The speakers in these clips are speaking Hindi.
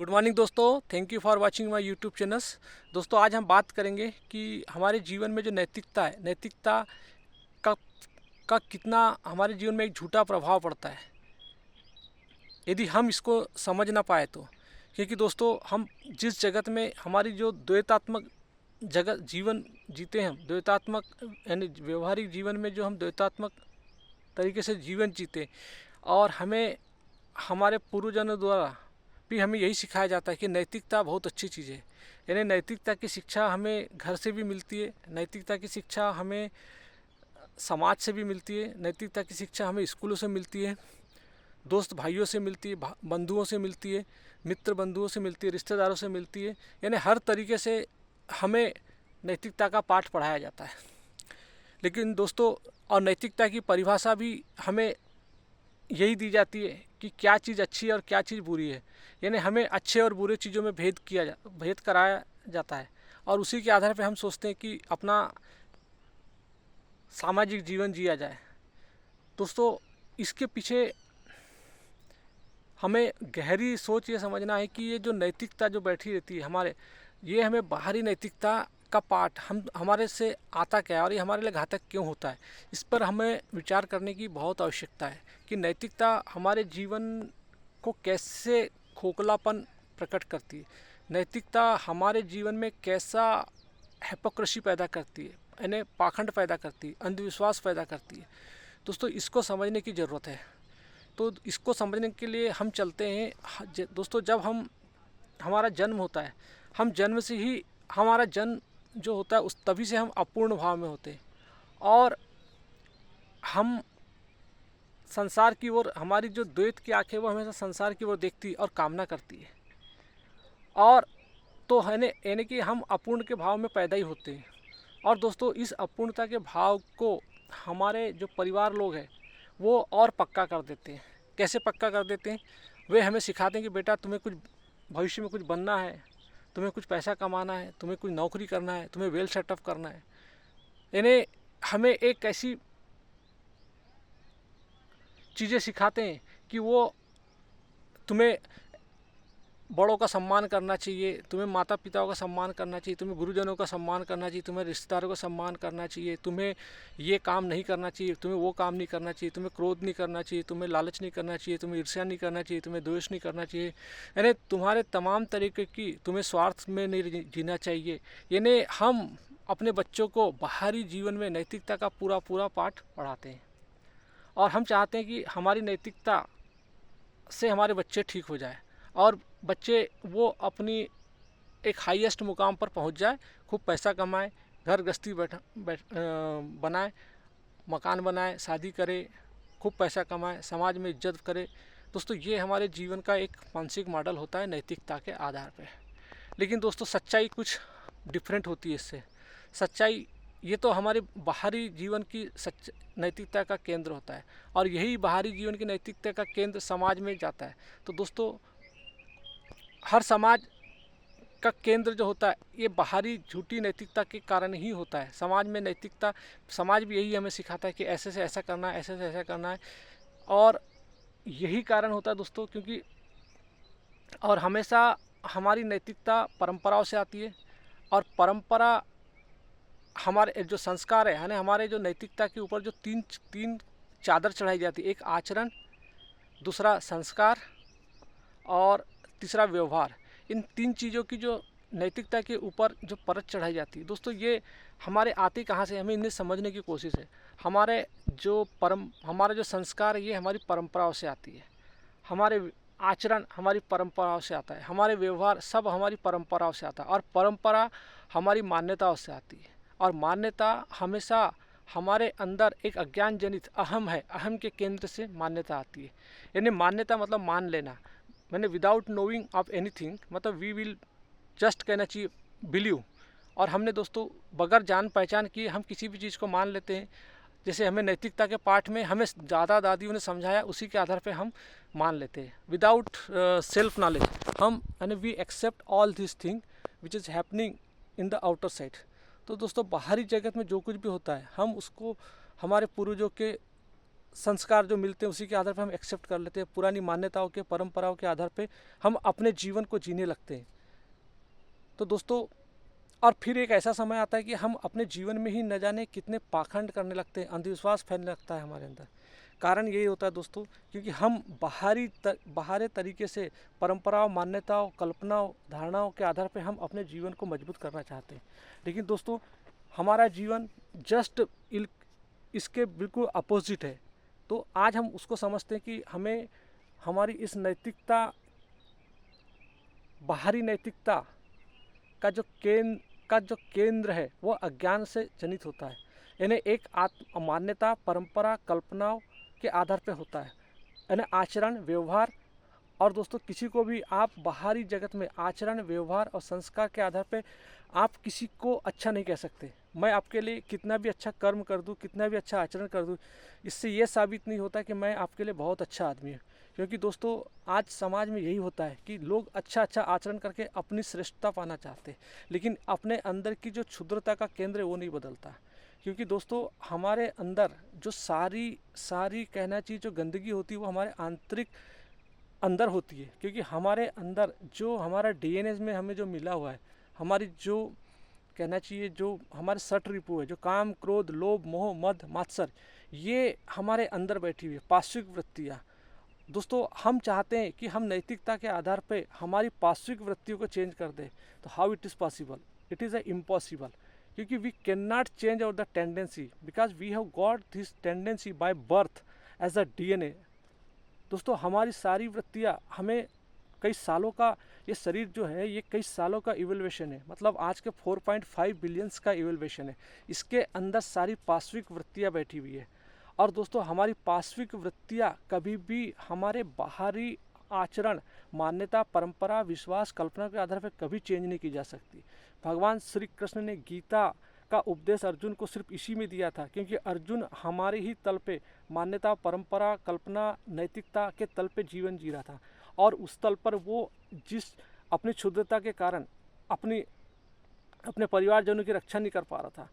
गुड मॉर्निंग दोस्तों, thank you for watching my YouTube channels. दोस्तों, आज हम बात करेंगे कि हमारे जीवन में जो नैतिकता है, नैतिकता का का कितना हमारे जीवन में एक झूठा प्रभाव पड़ता है यदि हम इसको समझ ना पाए तो। क्योंकि दोस्तों, हम जिस जगत में हमारी जो द्वैतात्मक जगत जीवन जीते हैं, हम द्वैतात्मक यानी व्यवहारिक जीवन में जो हम द्वैतात्मक तरीके से जीवन जीते, और हमें हमारे पूर्वजों द्वारा भी हमें यही सिखाया जाता है कि नैतिकता बहुत अच्छी चीज़ है। यानी नैतिकता की शिक्षा हमें घर से भी मिलती है, नैतिकता की शिक्षा हमें समाज से भी मिलती है, नैतिकता की शिक्षा हमें स्कूलों से मिलती है, दोस्त भाइयों से मिलती है, बंधुओं से मिलती है, मित्र बंधुओं से मिलती है, रिश्तेदारों से मिलती है। यानी हर तरीके से हमें नैतिकता का पाठ पढ़ाया जाता है। लेकिन दोस्तों, और नैतिकता की परिभाषा भी हमें यही दी जाती है कि क्या चीज़ अच्छी है और क्या चीज़ बुरी है। यानी हमें अच्छे और बुरे चीज़ों में भेद कराया जाता है, और उसी के आधार पर हम सोचते हैं कि अपना सामाजिक जीवन जिया जाए। दोस्तों, इसके पीछे हमें गहरी सोच ये समझना है कि ये जो नैतिकता जो बैठी रहती है हमारे, ये हमें बाहरी नैतिकता का पाठ हमारे से आता क्या है और ये हमारे लिए घातक क्यों होता है, इस पर हमें विचार करने की बहुत आवश्यकता है कि नैतिकता हमारे जीवन को कैसे खोखलापन प्रकट करती है, नैतिकता हमारे जीवन में कैसा हिपोक्रेसी पैदा करती है, यानी पाखंड पैदा करती है, अंधविश्वास पैदा करती है। दोस्तों, इसको समझने की ज़रूरत है। तो इसको समझने के लिए हम चलते हैं। दोस्तों, जब हमारा जन्म होता है, हम जन्म से ही हमारा जन्म जो होता है उस तभी से हम अपूर्ण भाव में होते हैं, और हम संसार की ओर, हमारी जो द्वैत की आंखें वो हमेशा संसार की ओर देखती है और कामना करती है, और तो है यानी कि हम अपूर्ण के भाव में पैदा ही होते हैं। और दोस्तों, इस अपूर्णता के भाव को हमारे जो परिवार लोग हैं वो और पक्का कर देते हैं। कैसे पक्का कर देते हैं? वे हमें सिखाते हैं कि बेटा, तुम्हें कुछ भविष्य में कुछ बनना है, तुम्हें कुछ पैसा कमाना है, तुम्हें कुछ नौकरी करना है, तुम्हें वेल सेटअप करना है। यानी हमें एक ऐसी चीज़ें सिखाते हैं कि वो तुम्हें बड़ों का सम्मान करना चाहिए, तुम्हें माता पिताओं का सम्मान करना चाहिए, तुम्हें गुरुजनों का सम्मान करना चाहिए, तुम्हें रिश्तेदारों का सम्मान करना चाहिए, तुम्हें ये काम नहीं करना चाहिए, तुम्हें वो काम नहीं करना चाहिए, तुम्हें क्रोध नहीं करना चाहिए, तुम्हें लालच नहीं करना चाहिए, तुम्हें ईर्ष्या नहीं करना चाहिए, तुम्हें द्वेष नहीं करना चाहिए। यानी तुम्हारे तमाम तरीके की, तुम्हें स्वार्थ में नहीं जीना चाहिए। यानी हम अपने बच्चों को बाहरी जीवन में नैतिकता का पूरा पूरा पाठ पढ़ाते हैं, और हम चाहते हैं कि हमारी नैतिकता से हमारे बच्चे ठीक हो जाए, और बच्चे वो अपनी एक हाईएस्ट मुकाम पर पहुंच जाए, खूब पैसा कमाए, घर गृहस्थी बनाए, मकान बनाए, शादी करे, खूब पैसा कमाए, समाज में इज्जत करे। दोस्तों, ये हमारे जीवन का एक मानसिक मॉडल होता है नैतिकता के आधार पर। लेकिन दोस्तों, सच्चाई कुछ डिफरेंट होती है इससे। सच्चाई ये तो हमारे बाहरी जीवन की नैतिकता का केंद्र होता है, और यही बाहरी जीवन की नैतिकता का केंद्र समाज में जाता है। तो दोस्तों, हर समाज का केंद्र जो होता है ये बाहरी झूठी नैतिकता के कारण ही होता है। समाज में नैतिकता, समाज भी यही हमें सिखाता है कि ऐसे से ऐसा करना है, ऐसे से ऐसा करना है, और यही कारण होता है दोस्तों, क्योंकि और हमेशा हमारी नैतिकता परंपराओं से आती है, और परंपरा हमारे जो संस्कार है, यानी हमारे जो नैतिकता के ऊपर जो तीन चादर चढ़ाई जाती है, एक आचरण, दूसरा संस्कार, और तीसरा व्यवहार। इन तीन चीज़ों की जो नैतिकता के ऊपर जो परत चढ़ाई जाती है दोस्तों, ये हमारे आते कहाँ से, हमें इन्हें समझने की कोशिश है। हमारा जो संस्कार है ये हमारी परंपराओं से आती है, हमारे आचरण हमारी परंपराओं से आता है, हमारे व्यवहार सब हमारी परंपराओं से आता है, और परंपरा हमारी मान्यताओं से आती है, और मान्यता हमेशा हमारे अंदर एक अज्ञान जनित अहम है, अहम के केंद्र से मान्यता आती है। यानी मान्यता मतलब मान लेना, मैंने विदाउट नोइंग ऑफ एनीथिंग, मतलब वी विल जस्ट कहना चाहिए बिलीव। और हमने दोस्तों बगैर जान पहचान किए हम किसी भी चीज़ को मान लेते हैं। जैसे हमें नैतिकता के पाठ में हमें दादा दादियों ने समझाया, उसी के आधार पे हम मान लेते हैं विदाउट सेल्फ नॉलेज। हम यानी we accept all this thing which is happening in the outer side. तो दोस्तों, बाहरी जगत में जो कुछ भी होता है हम उसको हमारे पूर्वजों के संस्कार जो मिलते हैं उसी के आधार पर हम एक्सेप्ट कर लेते हैं, पुरानी मान्यताओं के परंपराओं के आधार पे हम अपने जीवन को जीने लगते हैं। तो दोस्तों, और फिर एक ऐसा समय आता है कि हम अपने जीवन में ही न जाने कितने पाखंड करने लगते हैं, अंधविश्वास फैलने लगता है हमारे अंदर। कारण यही होता है दोस्तों, क्योंकि हम बाहरी तरीके से परंपराओं, मान्यताओं, कल्पनाओं, धारणाओं के आधार पर हम अपने जीवन को मजबूत करना चाहते हैं। लेकिन दोस्तों, हमारा जीवन जस्ट इसके बिल्कुल अपोजिट है। तो आज हम उसको समझते हैं कि हमें हमारी इस नैतिकता, बाहरी नैतिकता का जो केंद्र है वो अज्ञान से जनित होता है। यानी एक मान्यता, परंपरा, कल्पनाओं के आधार पे होता है, यानी आचरण, व्यवहार। और दोस्तों, किसी को भी आप बाहरी जगत में आचरण, व्यवहार और संस्कार के आधार पे आप किसी को अच्छा नहीं कह सकते। मैं आपके लिए कितना भी अच्छा कर्म कर दूं, कितना भी अच्छा आचरण कर दूं, इससे ये साबित नहीं होता कि मैं आपके लिए बहुत अच्छा आदमी हूँ। क्योंकि दोस्तों, आज समाज में यही होता है कि लोग अच्छा आचरण करके अपनी श्रेष्ठता पाना चाहते हैं, लेकिन अपने अंदर की जो क्षुद्रता का केंद्र है वो नहीं बदलता। क्योंकि दोस्तों, हमारे अंदर जो सारी कहना चाहिए जो गंदगी होती है वो हमारे आंतरिक अंदर होती है। क्योंकि हमारे अंदर जो हमारा डीएनए में हमें जो मिला हुआ है, हमारी जो कहना चाहिए जो हमारे सठ रिपु है, जो काम, क्रोध, लोभ, मोह, मद, मात्सर, ये हमारे अंदर बैठी हुई है, पाश्विक वृत्तियाँ। दोस्तों, हम चाहते हैं कि हम नैतिकता के आधार पे हमारी पाश्विक वृत्तियों को चेंज कर दें। तो how it is possible? It is impossible. क्योंकि we can not change our the tendency, because we have got this tendency by birth as a DNA. दोस्तों, हमारी सारी वृत्तियाँ हमें कई सालों का, ये शरीर जो है ये कई सालों का इवोल्यूशन है। मतलब आज के 4.5 बिलियंस का इवोल्यूशन है। इसके अंदर सारी पाश्विक वृत्तियाँ बैठी हुई है। और दोस्तों, हमारी पाश्विक वृत्तियाँ कभी भी हमारे बाहरी आचरण, मान्यता, परंपरा, विश्वास, कल्पना के आधार पर कभी चेंज नहीं की जा सकती। भगवान श्री कृष्ण ने गीता का उपदेश अर्जुन को सिर्फ इसी में दिया था, क्योंकि अर्जुन हमारे ही तल पे मान्यता, परंपरा, कल्पना, नैतिकता के तल पे जीवन जी रहा था। और उस तल पर वो जिस अपनी क्षुद्रता के कारण अपने परिवारजनों की रक्षा नहीं कर पा रहा था।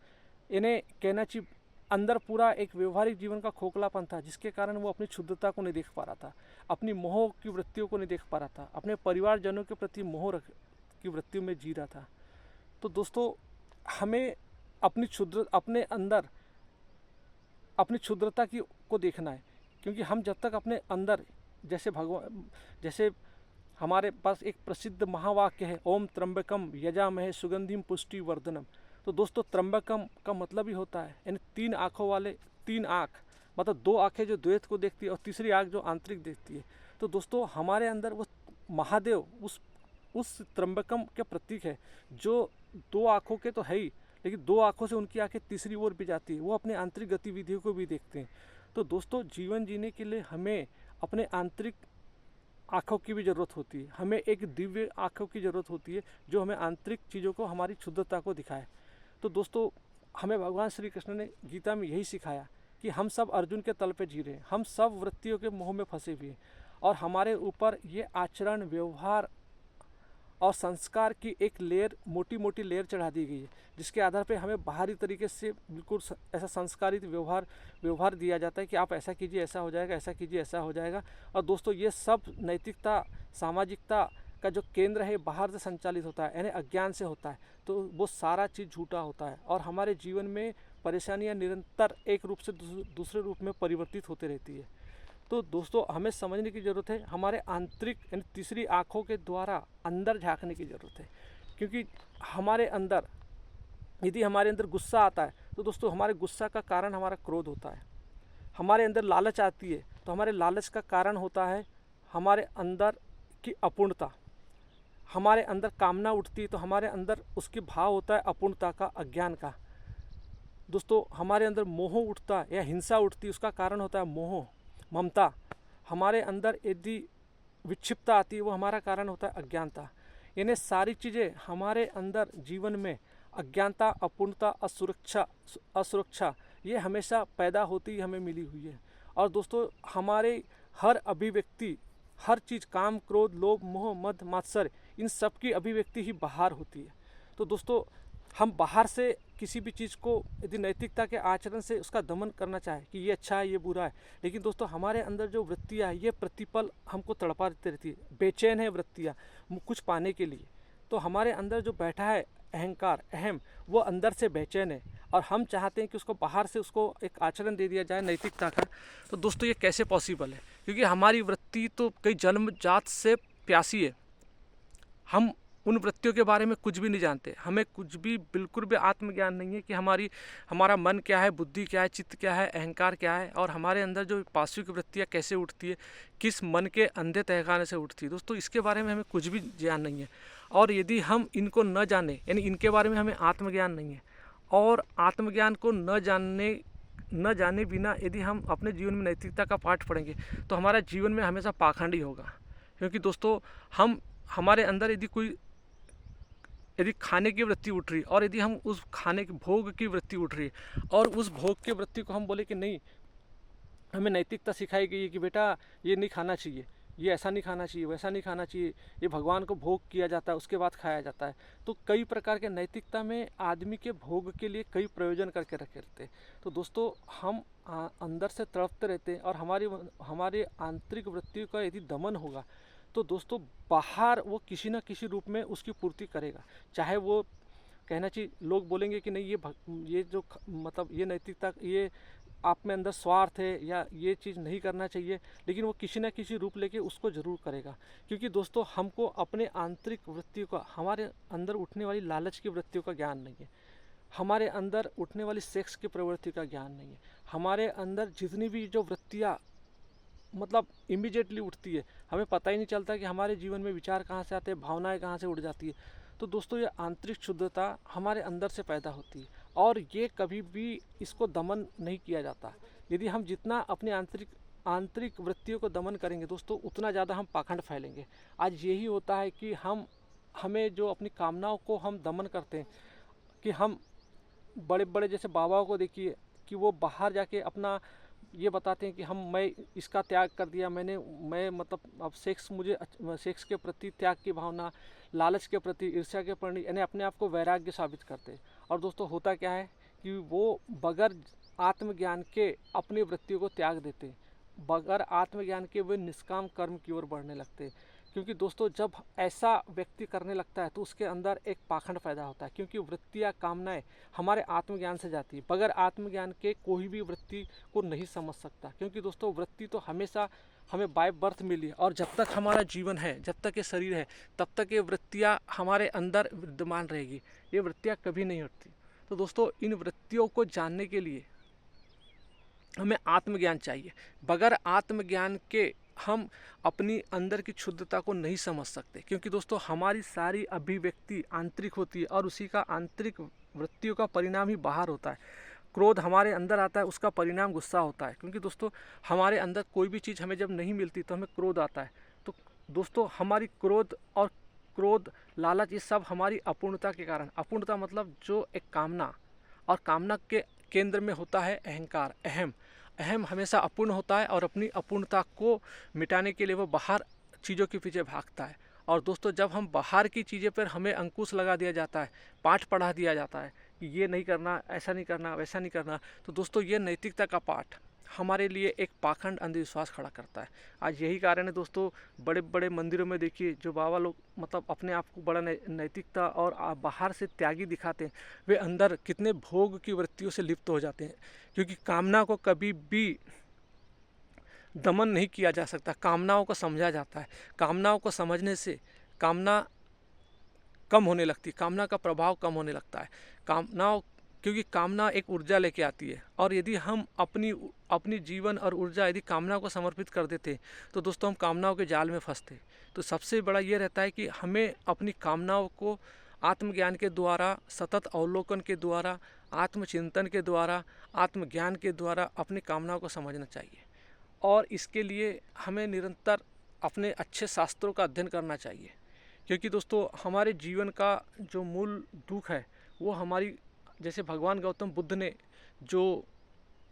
इन्हें कहना चाहिए अंदर पूरा एक व्यवहारिक जीवन का खोखलापन था, जिसके कारण वो अपनी क्षुद्रता को नहीं देख पा रहा था, अपनी मोह की वृत्तियों को नहीं देख पा रहा था, अपने परिवारजनों के प्रति मोह की वृत्तियों में जी रहा था। तो दोस्तों, हमें अपने अंदर अपनी क्षुद्रता को देखना है। क्योंकि हम जब तक अपने अंदर, जैसे हमारे पास एक प्रसिद्ध महावाक्य है, ओम त्र्यंबकम यजामहे सुगंधिम पुष्टि वर्धनम। तो दोस्तों, त्र्यंबकम का मतलब ही होता है यानी 3 आँखों वाले, 3 आँख मतलब 2 आँखें जो द्वैत को देखती है और तीसरी आँख जो आंतरिक देखती है। तो दोस्तों, हमारे अंदर वो महादेव उस त्र्यंबकम के प्रतीक है, जो 2 आँखों के तो है ही, लेकिन 2 आँखों से उनकी आँखें तीसरी ओर भी जाती है, वो अपने आंतरिक गतिविधियों को भी देखते हैं। तो दोस्तों, जीवन जीने के लिए हमें अपने आंतरिक आँखों की भी ज़रूरत होती है। हमें एक दिव्य आँखों की ज़रूरत होती है जो हमें आंतरिक चीज़ों को, हमारी क्षुद्रता को दिखाए। तो दोस्तों, हमें भगवान श्री कृष्ण ने गीता में यही सिखाया कि हम सब अर्जुन के तल पे जी रहे हैं, हम सब वृत्तियों के मोह में फंसे हुए हैं, और हमारे ऊपर ये आचरण, व्यवहार और संस्कार की एक लेयर, मोटी मोटी लेयर चढ़ा दी गई है, जिसके आधार पे हमें बाहरी तरीके से बिल्कुल ऐसा संस्कारित व्यवहार दिया जाता है कि आप ऐसा कीजिए ऐसा हो जाएगा, ऐसा कीजिए ऐसा हो जाएगा। और दोस्तों, ये सब नैतिकता, सामाजिकता का जो केंद्र है बाहर से संचालित होता है, यानी अज्ञान से होता है। तो वो सारा चीज़ झूठा होता है, और हमारे जीवन में परेशानियाँ निरंतर एक रूप से दूसरे रूप में परिवर्तित होती रहती है। तो दोस्तों, हमें समझने की ज़रूरत है, हमारे आंतरिक यानी तीसरी आँखों के द्वारा अंदर झांकने की ज़रूरत है। क्योंकि हमारे अंदर, यदि हमारे अंदर गुस्सा आता है तो दोस्तों, हमारे गुस्सा का कारण हमारा क्रोध होता है। हमारे अंदर लालच आती है तो हमारे लालच का कारण होता है हमारे अंदर की अपूर्णता। हमारे अंदर कामना उठती है तो हमारे अंदर उसके भाव होता है अपूर्णता का, अज्ञान का। दोस्तों, हमारे अंदर मोह उठता है या हिंसा उठती है, उसका कारण होता है मोह, ममता। हमारे अंदर यदि विक्षिप्तता आती है वो हमारा कारण होता है अज्ञानता। इन्हें सारी चीज़ें हमारे अंदर जीवन में अज्ञानता, अपूर्णता, असुरक्षा ये हमेशा पैदा होती हमें मिली हुई है। और दोस्तों, हमारे हर अभिव्यक्ति, हर चीज़, काम, क्रोध, लोभ, मोह, मद, मात्सर, इन सब की अभिव्यक्ति ही बाहर होती है। तो दोस्तों, हम बाहर से किसी भी चीज़ को यदि नैतिकता के आचरण से उसका दमन करना चाहे कि ये अच्छा है ये बुरा है, लेकिन दोस्तों हमारे अंदर जो वृत्तियाँ है ये प्रतिपल हमको तड़पा देती रहती है, बेचैन है वृत्तियाँ कुछ पाने के लिए। तो हमारे अंदर जो बैठा है अहंकार, अहम, वो अंदर से बेचैन है और हम चाहते हैं कि उसको बाहर से उसको एक आचरण दे दिया जाए नैतिकता का। तो दोस्तों ये कैसे पॉसिबल है? क्योंकि हमारी वृत्ति तो कई जन्मजात से प्यासी है। हम उन वृत्तियों के बारे में कुछ भी नहीं जानते, हमें कुछ भी बिल्कुल भी आत्मज्ञान नहीं है कि हमारा मन क्या है, बुद्धि क्या है, चित्त क्या है, अहंकार क्या है, और हमारे अंदर जो पाश्विक वृत्तियाँ कैसे उठती है, किस मन के अंधे तहखाने से उठती है। दोस्तों इसके बारे में हमें कुछ भी ज्ञान नहीं है। और यदि हम इनको न जाने, यानी इनके बारे में हमें आत्मज्ञान नहीं है, और आत्मज्ञान को न जाने बिना यदि हम अपने जीवन में नैतिकता का पाठ पढ़ेंगे तो हमारा जीवन में हमेशा पाखंड ही होगा। क्योंकि दोस्तों हमारे अंदर यदि खाने की वृत्ति उठ रही और यदि हम उस खाने के भोग की वृत्ति उठ रही है और उस भोग की वृत्ति को हम बोले कि नहीं, हमें नैतिकता सिखाई गई है कि बेटा ये नहीं खाना चाहिए, ये ऐसा नहीं खाना चाहिए, वैसा नहीं खाना चाहिए, ये भगवान को भोग किया जाता है उसके बाद खाया जाता है। तो कई प्रकार के नैतिकता में आदमी के भोग के लिए कई प्रयोजन करके रखे रहते हैं। तो दोस्तों हम अंदर से तड़पते रहते हैं और हमारी आंतरिक वृत्ति का यदि दमन होगा तो दोस्तों बाहर वो किसी न किसी रूप में उसकी पूर्ति करेगा। चाहे वो कहना चाहिए, लोग बोलेंगे कि नहीं ये जो मतलब ये नैतिकता, ये आप में अंदर स्वार्थ है या ये चीज़ नहीं करना चाहिए, लेकिन वो किसी न किसी रूप लेके उसको ज़रूर करेगा। क्योंकि दोस्तों हमको अपने आंतरिक वृत्तियों का, हमारे अंदर उठने वाली लालच की वृत्तियों का ज्ञान नहीं है, हमारे अंदर उठने वाली सेक्स की प्रवृत्ति का ज्ञान नहीं है, हमारे अंदर जितनी भी जो वृत्तियाँ मतलब इमीडिएटली उठती है, हमें पता ही नहीं चलता कि हमारे जीवन में विचार कहाँ से आते हैं, भावनाएं कहाँ से उठ जाती है। तो दोस्तों ये आंतरिक शुद्धता हमारे अंदर से पैदा होती है और ये कभी भी इसको दमन नहीं किया जाता। यदि हम जितना अपनी आंतरिक वृत्तियों को दमन करेंगे दोस्तों, उतना ज़्यादा हम पाखंड फैलेंगे। आज यही होता है कि हमें जो अपनी कामनाओं को हम दमन करते हैं, कि हम बड़े बड़े जैसे बाबाओं को देखिए कि वो बाहर जाके अपना ये बताते हैं कि मैं इसका त्याग कर दिया, मैं मतलब अब सेक्स के प्रति त्याग की भावना, लालच के प्रति, ईर्ष्या के प्रति, यानी अपने आप को वैराग्य साबित करते हैं। और दोस्तों होता क्या है कि वो बगैर आत्मज्ञान के अपनी वृत्तियों को त्याग देते हैं, बगैर आत्मज्ञान के वे निष्काम कर्म की ओर बढ़ने लगते हैं। क्योंकि दोस्तों जब ऐसा व्यक्ति करने लगता है तो उसके अंदर एक पाखंड पैदा होता है, क्योंकि वृत्तियाँ, कामनाएं हमारे आत्मज्ञान से जाती है। बगैर आत्मज्ञान के कोई भी वृत्ति को नहीं समझ सकता, क्योंकि दोस्तों वृत्ति तो हमेशा हमें बाय बर्थ मिली है और जब तक हमारा जीवन है, जब तक ये शरीर है, तब तक ये वृत्तियाँ हमारे अंदर विद्यमान रहेगी, ये वृत्तियाँ कभी नहीं हटती। तो दोस्तों इन वृत्तियों को जानने के लिए हमें आत्मज्ञान चाहिए। बगैर आत्मज्ञान के हम अपनी अंदर की शुद्धता को नहीं समझ सकते, क्योंकि दोस्तों हमारी सारी अभिव्यक्ति आंतरिक होती है और उसी का आंतरिक वृत्तियों का परिणाम ही बाहर होता है। क्रोध हमारे अंदर आता है, उसका परिणाम गुस्सा होता है। क्योंकि दोस्तों हमारे अंदर कोई भी चीज़ हमें जब नहीं मिलती तो हमें क्रोध आता है। तो दोस्तों हमारी क्रोध, लालच, ये सब हमारी अपूर्णता के कारण, अपूर्णता मतलब जो एक कामना, और कामना के केंद्र में होता है अहंकार, अहम हमेशा अपूर्ण होता है और अपनी अपूर्णता को मिटाने के लिए वो बाहर चीज़ों के पीछे भागता है। और दोस्तों जब हम बाहर की चीज़ें पर हमें अंकुश लगा दिया जाता है, पाठ पढ़ा दिया जाता है कि ये नहीं करना, ऐसा नहीं करना, वैसा नहीं करना, तो दोस्तों ये नैतिकता का पाठ हमारे लिए एक पाखंड अंधविश्वास खड़ा करता है। आज यही कारण है दोस्तों, बड़े बड़े मंदिरों में देखिए जो बाबा लोग मतलब अपने आप को बड़ा नैतिकता और बाहर से त्यागी दिखाते हैं, वे अंदर कितने भोग की वृत्तियों से लिप्त हो जाते हैं। क्योंकि कामना को कभी भी दमन नहीं किया जा सकता, कामनाओं को समझा जाता है। कामनाओं को समझने से कामना कम होने लगती है, कामना का प्रभाव कम होने लगता है। क्योंकि कामना एक ऊर्जा लेके आती है, और यदि हम अपनी जीवन और ऊर्जा यदि कामना को समर्पित कर देते तो दोस्तों हम कामनाओं के जाल में फंसते। तो सबसे बड़ा ये रहता है कि हमें अपनी कामनाओं को आत्मज्ञान के द्वारा, सतत अवलोकन के द्वारा, आत्मचिंतन के द्वारा, आत्मज्ञान के द्वारा अपनी कामनाओं को समझना चाहिए। और इसके लिए हमें निरंतर अपने अच्छे शास्त्रों का अध्ययन करना चाहिए। क्योंकि दोस्तों हमारे जीवन का जो मूल दुख है वो हमारी, जैसे भगवान गौतम बुद्ध ने जो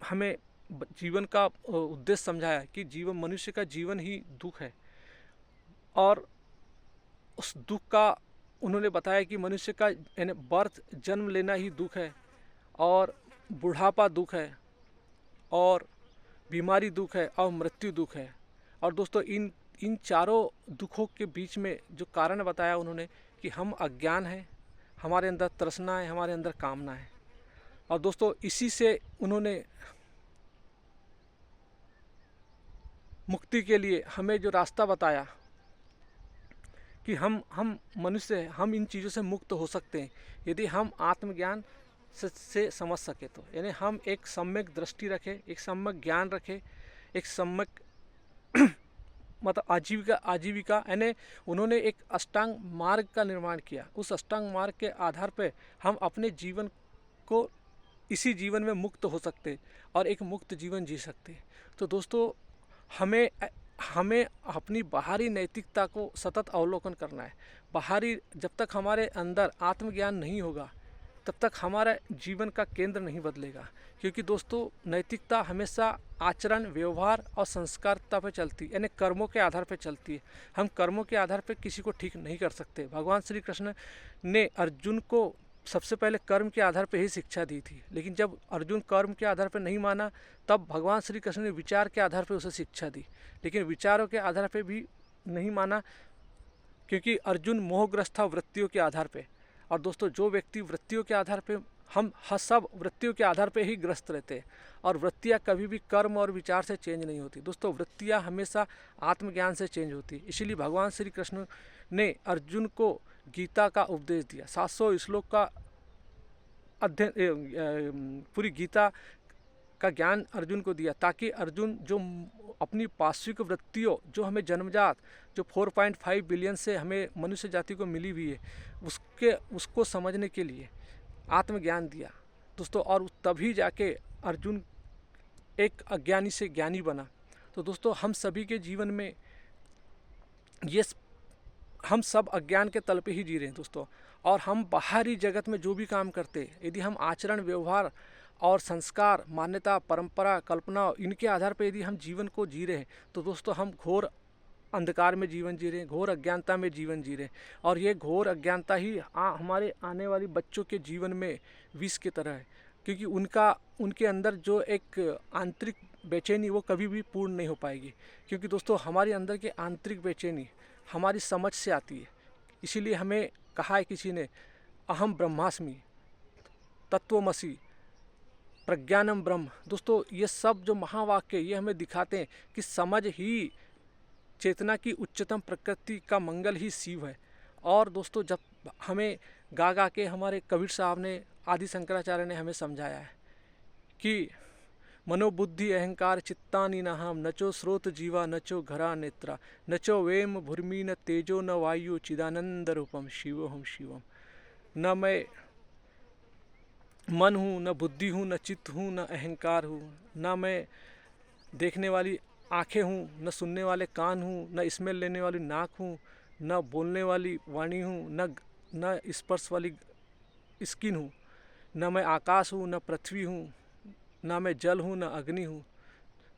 हमें जीवन का उद्देश्य समझाया कि मनुष्य का जीवन ही दुख है, और उस दुख का उन्होंने बताया कि मनुष्य का यानी बर्थ, जन्म लेना ही दुख है, और बुढ़ापा दुख है, और बीमारी दुख है, और मृत्यु दुख है। और दोस्तों इन चारों दुखों के बीच में जो कारण बताया उन्होंने कि हम अज्ञान हैं, हमारे अंदर तृष्णा है, हमारे अंदर कामना है। और दोस्तों इसी से उन्होंने मुक्ति के लिए हमें जो रास्ता बताया कि हम मनुष्य हैं, हम इन चीज़ों से मुक्त हो सकते हैं यदि हम आत्मज्ञान से समझ सके तो। यानी हम एक सम्यक दृष्टि रखें, एक सम्यक ज्ञान रखें, एक सम्यक मतलब आजीविका यानी उन्होंने एक अष्टांग मार्ग का निर्माण किया। उस अष्टांग मार्ग के आधार पर हम अपने जीवन को इसी जीवन में मुक्त हो सकते और एक मुक्त जीवन जी सकते। तो दोस्तों हमें अपनी बाहरी नैतिकता को सतत अवलोकन करना है। बाहरी जब तक हमारे अंदर आत्मज्ञान नहीं होगा तब तक हमारा जीवन का केंद्र नहीं बदलेगा। क्योंकि दोस्तों नैतिकता हमेशा आचरण, व्यवहार और संस्कारता पर चलती है, यानी कर्मों के आधार पर चलती है। हम कर्मों के आधार पर किसी को ठीक नहीं कर सकते। भगवान श्री कृष्ण ने अर्जुन को सबसे पहले कर्म के आधार पर ही शिक्षा दी थी, लेकिन जब अर्जुन कर्म के आधार पर नहीं माना तब भगवान श्री कृष्ण ने विचार के आधार पर उसे शिक्षा दी, लेकिन विचारों के आधार पर भी नहीं माना क्योंकि अर्जुन मोहग्रस्त था वृत्तियों के आधार पर। और दोस्तों जो व्यक्ति वृत्तियों के आधार पर, हम सब वृत्तियों के आधार पर ही ग्रस्त रहते हैं, और वृत्तियाँ कभी भी कर्म और विचार से चेंज नहीं होती। दोस्तों वृत्तियाँ हमेशा आत्मज्ञान से चेंज होती है। इसीलिए भगवान श्री कृष्ण ने अर्जुन को गीता का उपदेश दिया। 700 श्लोक का अध्ययन, पूरी गीता का ज्ञान अर्जुन को दिया, ताकि अर्जुन जो अपनी पार्श्विक वृत्तियों जो हमें जन्मजात जो 4.5 बिलियन से हमें मनुष्य जाति को मिली हुई है उसको समझने के लिए आत्मज्ञान दिया दोस्तों। और तभी जाके अर्जुन एक अज्ञानी से ज्ञानी बना। तो दोस्तों हम सभी के जीवन में हम सब अज्ञान के तल पे ही जी रहे हैं दोस्तों। और हम बाहरी जगत में जो भी काम करते हैं, यदि हम आचरण, व्यवहार और संस्कार, मान्यता, परंपरा, कल्पना, इनके आधार पर यदि हम जीवन को जी रहे हैं तो दोस्तों हम घोर अंधकार में जीवन जी रहे हैं, घोर अज्ञानता में जीवन जी रहे हैं। और ये घोर अज्ञानता ही हमारे आने वाली बच्चों के जीवन में विष की तरह है, क्योंकि उनके अंदर जो एक आंतरिक बेचैनी वो कभी भी पूर्ण नहीं हो पाएगी। क्योंकि दोस्तों हमारे अंदर की आंतरिक बेचैनी हमारी समझ से आती है। इसीलिए हमें कहा है किसी ने, अहम ब्रह्मास्मि, तत्वमसि, प्रज्ञानम ब्रह्म। दोस्तों ये सब जो महावाक्य ये हमें दिखाते हैं कि समझ ही चेतना की उच्चतम प्रकृति का मंगल ही शिव है। और दोस्तों जब हमें गा के हमारे कबीर साहब ने, आदि शंकराचार्य ने हमें समझाया है कि मनोबुद्धि अहंकार चित्तानि नाहम, नचो स्रोत जीवा नचो घरा नेत्रा, नचो वेम भूर्मि न तेजो न वायु, चिदानंद रूपम शिवोहम शिवम। न मैं मन हूँ, न बुद्धि हूँ, न चित्त हूँ, न अहंकार हूँ, न मैं देखने वाली आँखें हूँ, न सुनने वाले कान हूँ, न स्मेल लेने वाली नाक हूँ, न बोलने वाली वाणी हूँ, न स्पर्श वाली स्किन हूँ, न मैं आकाश हूँ, न पृथ्वी हूँ, न मैं जल हूँ, न अग्नि हूँ।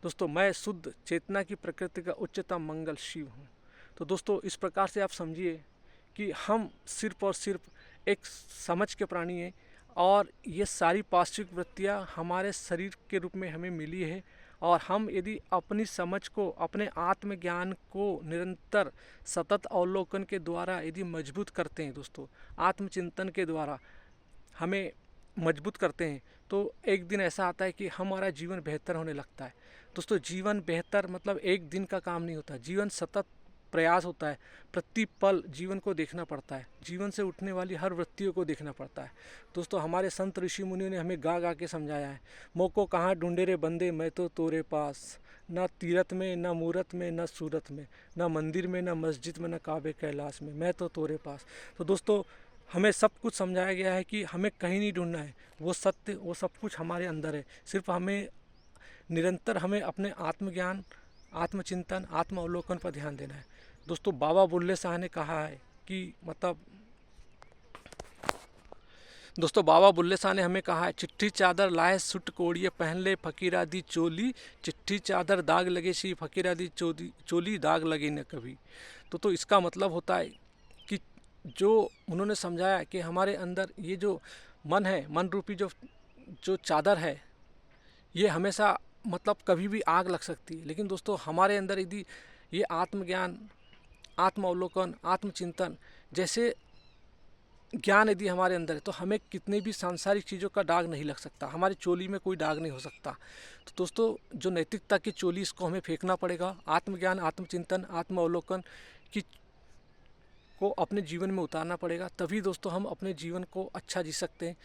दोस्तों मैं शुद्ध चेतना की प्रकृति का उच्चतम मंगल शिव हूँ। तो दोस्तों इस प्रकार से आप समझिए कि हम सिर्फ और सिर्फ एक समझ के प्राणी हैं, और ये सारी पार्श्विक वृत्तियाँ हमारे शरीर के रूप में हमें मिली है। और हम यदि अपनी समझ को, अपने आत्मज्ञान को निरंतर सतत अवलोकन के द्वारा यदि मजबूत करते हैं दोस्तों, आत्मचिंतन के द्वारा हमें मजबूत करते हैं, तो एक दिन ऐसा आता है कि हमारा जीवन बेहतर होने लगता है। दोस्तों जीवन बेहतर मतलब एक दिन का काम नहीं होता, जीवन सतत प्रयास होता है। प्रति पल जीवन को देखना पड़ता है, जीवन से उठने वाली हर वृत्तियों को देखना पड़ता है। दोस्तों हमारे संत ऋषि मुनियों ने हमें गा के समझाया है, मोको कहाँ ढूंढे रे बंदे मैं तो तोरे पास, न तीरथ में, न मूरत में, न सूरत में, न मंदिर में, न मस्जिद में, न काबे कैलाश में, मैं तो तोरे पास। तो दोस्तों हमें सब कुछ समझाया गया है कि हमें कहीं नहीं ढूंढना है, वो सत्य, वो सब कुछ हमारे अंदर है। सिर्फ हमें निरंतर हमें अपने आत्मज्ञान, आत्मचिंतन, आत्म अवलोकन पर ध्यान देना है। दोस्तों बाबा बुल्ले शाह ने कहा है कि दोस्तों बाबा बुल्ले शाह ने हमें कहा है, चिट्ठी चादर लाए सुट कोड़िए, पहन ले फकीरा दी चोली, चिट्ठी चादर दाग लगे सी, फकीरा दी चोली दाग लगे न कभी। तो इसका मतलब होता है कि जो उन्होंने समझाया कि हमारे अंदर ये जो मन है, मन रूपी जो जो चादर है ये हमेशा मतलब कभी भी आग लग सकती है, लेकिन दोस्तों हमारे अंदर यदि ये आत्मज्ञान, आत्म अवलोकन, आत्मचिंतन जैसे ज्ञान यदि हमारे अंदर है तो हमें कितने भी सांसारिक चीज़ों का दाग नहीं लग सकता, हमारी चोली में कोई दाग नहीं हो सकता। तो दोस्तों जो नैतिकता की चोली, इसको हमें फेंकना पड़ेगा। आत्मज्ञान, आत्मचिंतन, आत्म अवलोकन की को अपने जीवन में उतारना पड़ेगा, तभी दोस्तों हम अपने जीवन को अच्छा जी सकते हैं।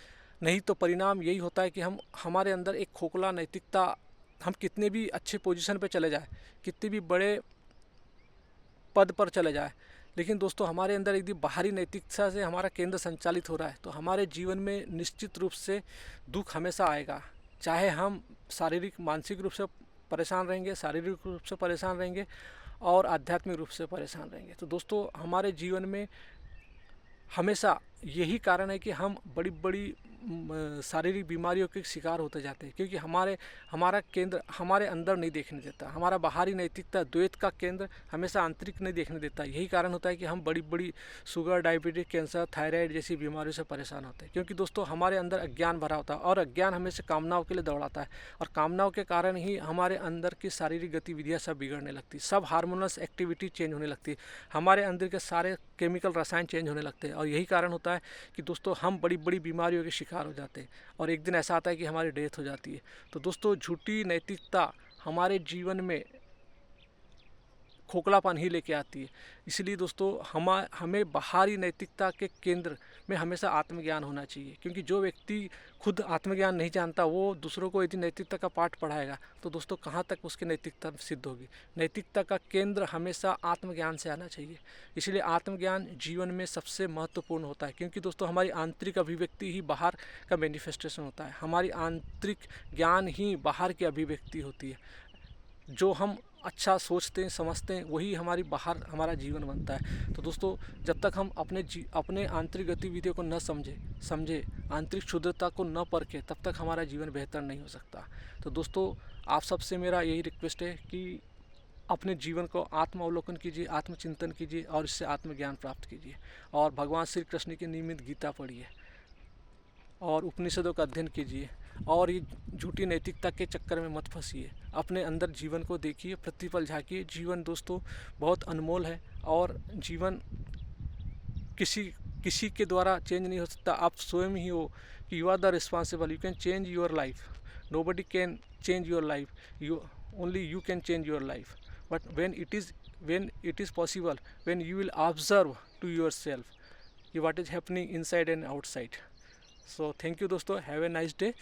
नहीं तो परिणाम यही होता है कि हमारे अंदर एक खोखला नैतिकता, हम कितने भी अच्छे पोजीशन पे चले जाए, कितने भी बड़े पद पर चले जाए, लेकिन दोस्तों हमारे अंदर यदि बाहरी नैतिकता से हमारा केंद्र संचालित हो रहा है तो हमारे जीवन में निश्चित रूप से दुख हमेशा आएगा। चाहे हम शारीरिक मानसिक रूप से परेशान रहेंगे, शारीरिक रूप से परेशान रहेंगे और आध्यात्मिक रूप से परेशान रहेंगे। तो दोस्तों हमारे जीवन में हमेशा यही कारण है कि हम बड़ी बड़ी शारीरिक बीमारियों के शिकार होते जाते हैं, क्योंकि हमारा केंद्र हमारे अंदर नहीं देखने देता। हमारा बाहरी नैतिकता द्वैत का केंद्र हमेशा आंतरिक नहीं देखने देता। यही कारण होता है कि हम बड़ी बड़ी शुगर, डायबिटीज, कैंसर, थायराइड जैसी बीमारियों से परेशान होते हैं, क्योंकि दोस्तों हमारे अंदर अज्ञान भरा होता है और अज्ञान हमेशा कामनाओं के लिए दौड़ाता है, और कामनाओं के कारण ही हमारे अंदर की शारीरिक गतिविधियाँ सब बिगड़ने लगती, सब हार्मोनस एक्टिविटी चेंज होने लगती है, हमारे अंदर के सारे केमिकल रसायन चेंज होने लगते हैं। और यही कारण होता है कि दोस्तों हम बड़ी बड़ी बीमारियों के शिकार हो जाते हैं और एक दिन ऐसा आता है कि हमारी डेथ हो जाती है। तो दोस्तों झूठी नैतिकता हमारे जीवन में खोखलापन ही लेके आती है। इसलिए दोस्तों हमें बाहरी नैतिकता के केंद्र में हमेशा आत्मज्ञान होना चाहिए, क्योंकि जो व्यक्ति खुद आत्मज्ञान नहीं जानता वो दूसरों को यदि नैतिकता का पाठ पढ़ाएगा तो दोस्तों कहाँ तक उसकी नैतिकता सिद्ध होगी। नैतिकता का केंद्र हमेशा आत्मज्ञान से आना चाहिए। इसलिए आत्मज्ञान जीवन में सबसे महत्वपूर्ण होता है, क्योंकि दोस्तों हमारी आंतरिक अभिव्यक्ति ही बाहर का मैनिफेस्टेशन होता है। हमारी आंतरिक ज्ञान ही बाहर की अभिव्यक्ति होती है। जो हम अच्छा सोचते हैं, समझते हैं, वही हमारी बाहर हमारा जीवन बनता है। तो दोस्तों जब तक हम अपने आंतरिक गतिविधियों को न समझे आंतरिक शुद्धता को न परखें, तब तक हमारा जीवन बेहतर नहीं हो सकता। तो दोस्तों आप सबसे मेरा यही रिक्वेस्ट है कि अपने जीवन को आत्म अवलोकन कीजिए, आत्मचिंतन कीजिए और इससे आत्मज्ञान प्राप्त कीजिए, और भगवान श्री कृष्ण की नियमित गीता पढ़िए और उपनिषदों का अध्ययन कीजिए, और ये झूठी नैतिकता के चक्कर में मत फंसिए। अपने अंदर जीवन को देखिए, प्रतिपल झाँकिए। जीवन दोस्तों बहुत अनमोल है और जीवन किसी के द्वारा चेंज नहीं हो सकता। आप स्वयं ही हो कि you are the responsible, you can change your life, nobody can change your life, only you can change your life. But when it is possible, when you will observe to yourself what is happening inside and outside. So thank you दोस्तों, have a nice day.